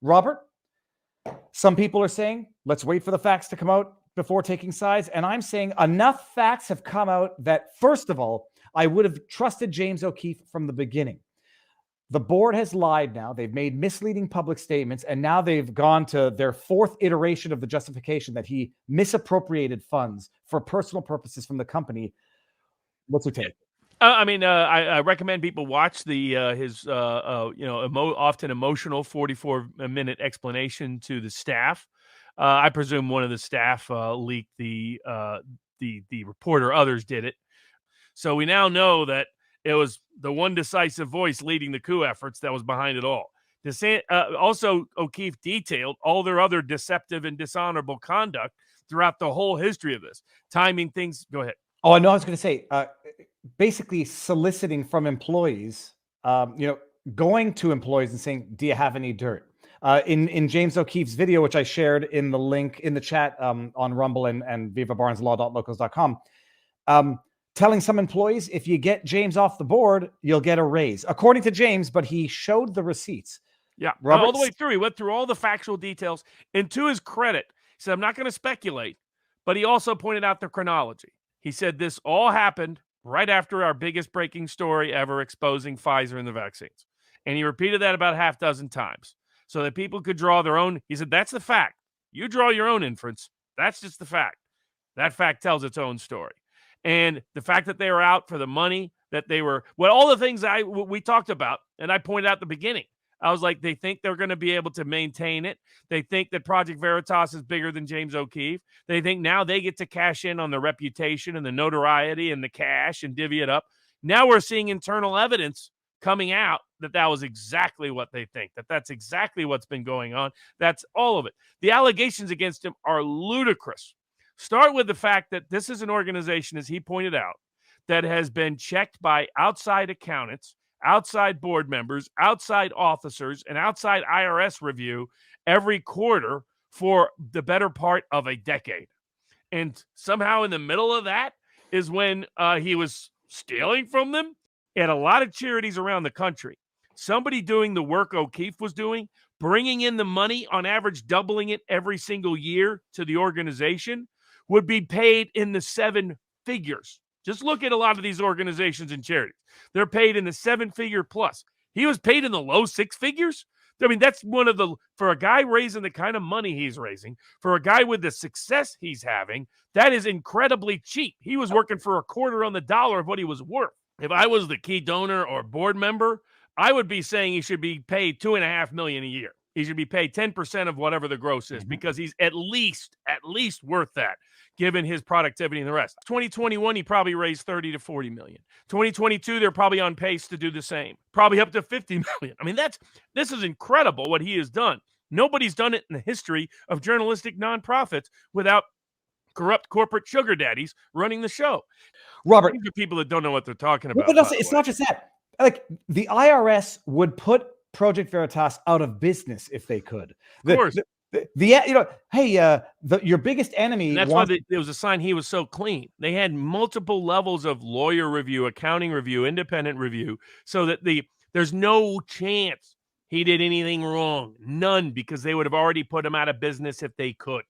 Robert, some people are saying, let's wait for the facts to come out before taking sides. And I'm saying enough facts have come out that, first of all, I would have trusted James O'Keefe from the beginning. The board has lied now. They've made misleading public statements, and now they've gone to their fourth iteration of the justification that he misappropriated funds for personal purposes from the company. What's your take? I recommend people watch his often emotional 44-minute explanation to the staff. I presume one of the staff leaked the report, or others did it. So we now know that it was the one decisive voice leading the coup efforts that was behind it all. Also, O'Keefe detailed all their other deceptive and dishonorable conduct throughout the whole history of this. Timing things. Go ahead. Oh, I know. I was going to say, basically soliciting from employees, going to employees and saying, do you have any dirt? In James O'Keefe's video, which I shared in the link in the chat on Rumble and vivabarneslaw.locals.com, telling some employees, if you get James off the board, you'll get a raise. According to James, but he showed the receipts. Yeah, all the way through. He went through all the factual details. And to his credit, he said, I'm not going to speculate, but he also pointed out the chronology. He said this all happened right after our biggest breaking story ever exposing Pfizer and the vaccines. And he repeated that about half dozen times so that people could draw their own. He said, that's the fact. You draw your own inference. That's just the fact. That fact tells its own story. And the fact that they were out for the money, that they were, all the things we talked about, and I pointed out at the beginning. I was like, they think they're going to be able to maintain it. They think that Project Veritas is bigger than James O'Keefe. They think now they get to cash in on the reputation and the notoriety and the cash and divvy it up. Now we're seeing internal evidence coming out that was exactly what they think, that's exactly what's been going on. That's all of it. The allegations against him are ludicrous. Start with the fact that this is an organization, as he pointed out, that has been checked by outside accountants, outside board members, outside officers, and outside IRS review every quarter for the better part of a decade. And somehow in the middle of that is when he was stealing from them at a lot of charities around the country. Somebody doing the work O'Keefe was doing, bringing in the money, on average doubling it every single year to the organization, would be paid in the 7 figures. Just look at a lot of these organizations and charities. They're paid in the 7-figure plus. He was paid in the low 6 figures. I mean, that's for a guy raising the kind of money he's raising, for a guy with the success he's having, that is incredibly cheap. He was working for a quarter on the dollar of what he was worth. If I was the key donor or board member, I would be saying he should be paid $2.5 million a year. He should be paid 10% of whatever the gross is, because he's at least worth that, given his productivity and the rest. 2021, he probably raised 30 to 40 million. 2022, they're probably on pace to do the same, probably up to 50 million. I mean, this is incredible what he has done. Nobody's done it in the history of journalistic nonprofits without corrupt corporate sugar daddies running the show. Robert, these are people that don't know what they're talking about. But it's not just that. Like, the IRS would put Project Veritas out of business if they could. Of course. Your biggest enemy. And that's why there was a sign he was so clean. They had multiple levels of lawyer review, accounting review, independent review, so that there's no chance he did anything wrong. None, because they would have already put him out of business if they could.